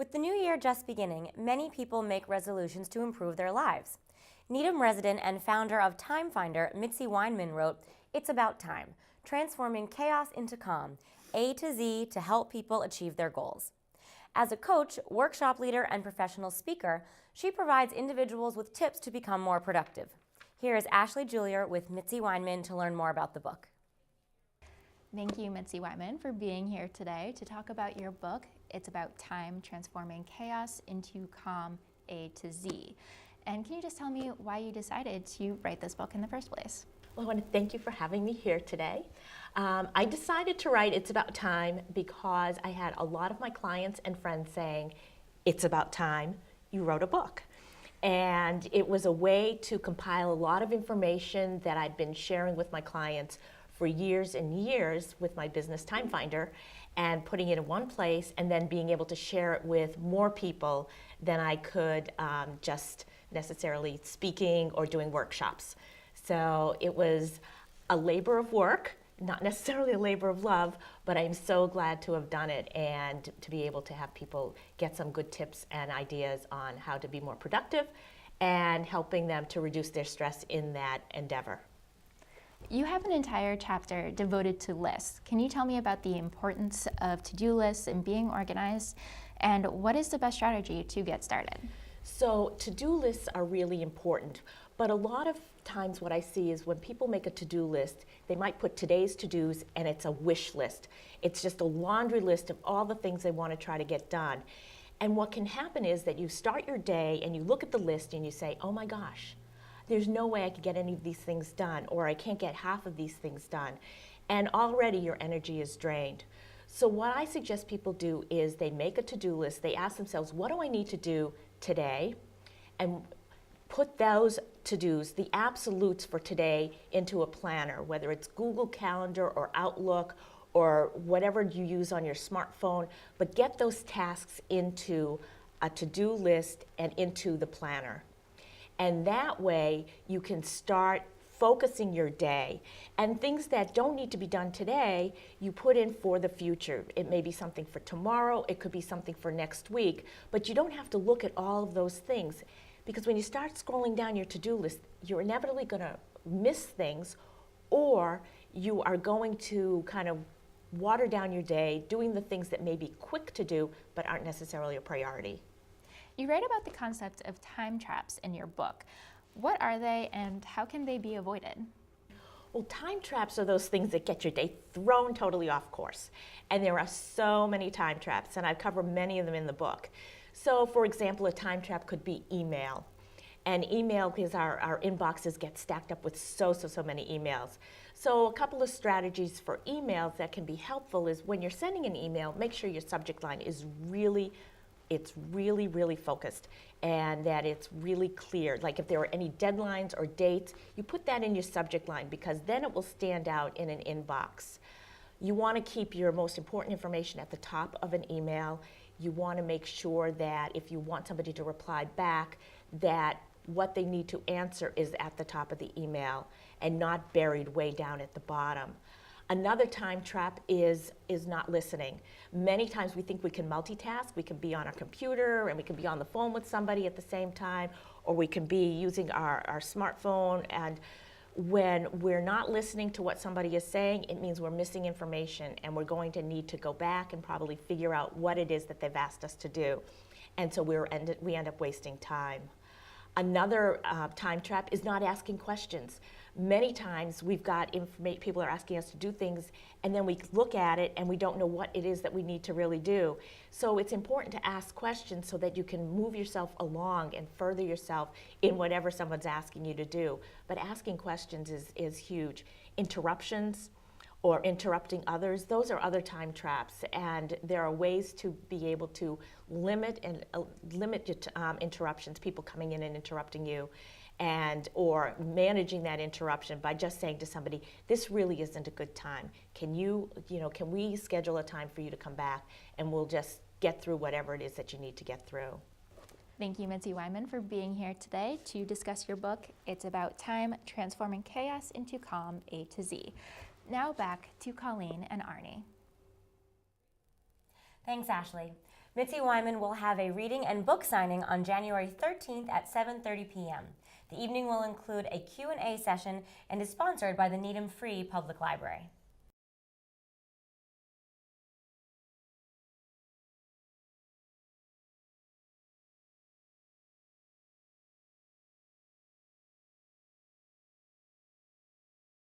With the new year just beginning, many people make resolutions to improve their lives. Needham resident and founder of Time Finder, Mitzi Weinman wrote, "It's about time, transforming chaos into calm, A to Z to help people achieve their goals." As a coach, workshop leader, and professional speaker, she provides individuals with tips to become more productive. Here is Ashley Julier with Mitzi Weinman to learn more about the book. Thank you, Mitzi Weiman, for being here today to talk about your book. It's about time, transforming chaos into calm, A to Z. And can you just tell me why you decided to write this book in the first place? Well, I want to thank you for having me here today. I decided to write It's About Time because I had a lot of my clients and friends saying, "It's about time you wrote a book." And it was a way to compile a lot of information that I'd been sharing with my clients for years and years with my business Time Finder, and putting it in one place and then being able to share it with more people than I could just necessarily speaking or doing workshops. So it was a labor of work, not necessarily a labor of love, but I'm so glad to have done it and to be able to have people get some good tips and ideas on how to be more productive and helping them to reduce their stress in that endeavor. You have an entire chapter devoted to lists. Can you tell me about the importance of to-do lists and being organized, and what is the best strategy to get started? So to-do lists are really important, but a lot of times what I see is when people make a to-do list, they might put today's to-dos and it's a wish list. It's just a laundry list of all the things they want to try to get done. And what can happen is that you start your day and you look at the list and you say, oh my gosh, there's no way I could get any of these things done, or I can't get half of these things done. And already your energy is drained. So what I suggest people do is they make a to-do list. They ask themselves, what do I need to do today? And put those to-dos, the absolutes for today, into a planner, whether it's Google Calendar or Outlook or whatever you use on your smartphone, but get those tasks into a to-do list and into the planner. And that way you can start focusing your day. And things that don't need to be done today, you put in for the future. It may be something for tomorrow, it could be something for next week, but you don't have to look at all of those things, because when you start scrolling down your to-do list, you're inevitably going to miss things, or you are going to kind of water down your day doing the things that may be quick to do but aren't necessarily a priority. You write about the concept of time traps in your book. What are they and how can they be avoided? Well, time traps are those things that get your day thrown totally off course. And there are so many time traps, and I cover many of them in the book. So, for example, a time trap could be email. And email, because our inboxes get stacked up with so many emails. So a couple of strategies for emails that can be helpful is when you're sending an email, make sure your subject line is really focused, and that it's really clear. Like if there are any deadlines or dates, you put that in your subject line, because then it will stand out in an inbox. You want to keep your most important information at the top of an email. You want to make sure that if you want somebody to reply back, that what they need to answer is at the top of the email and not buried way down at the bottom. Another time trap is not listening. Many times we think we can multitask. We can be on our computer and we can be on the phone with somebody at the same time, or we can be using our smartphone, and when we're not listening to what somebody is saying, it means we're missing information, and we're going to need to go back and probably figure out what it is that they've asked us to do. And so we end up wasting time. Another time trap is not asking questions. Many times we've got people are asking us to do things, and then we look at it and we don't know what it is that we need to really do. So it's important to ask questions so that you can move yourself along and further yourself in whatever someone's asking you to do. But asking questions is huge. Interruptions or interrupting others, those are other time traps, and there are ways to be able to limit interruptions, people coming in and interrupting you, or managing that interruption by just saying to somebody, this really isn't a good time. Can we schedule a time for you to come back, and we'll just get through whatever it is that you need to get through. Thank you, Mitzi Weiman, for being here today to discuss your book, It's About Time, Transforming Chaos into Calm, A to Z. Now back to Colleen and Arnie. Thanks, Ashley. Mitzi Weiman will have a reading and book signing on January 13th at 7:30 p.m. The evening will include a Q&A session and is sponsored by the Needham Free Public Library.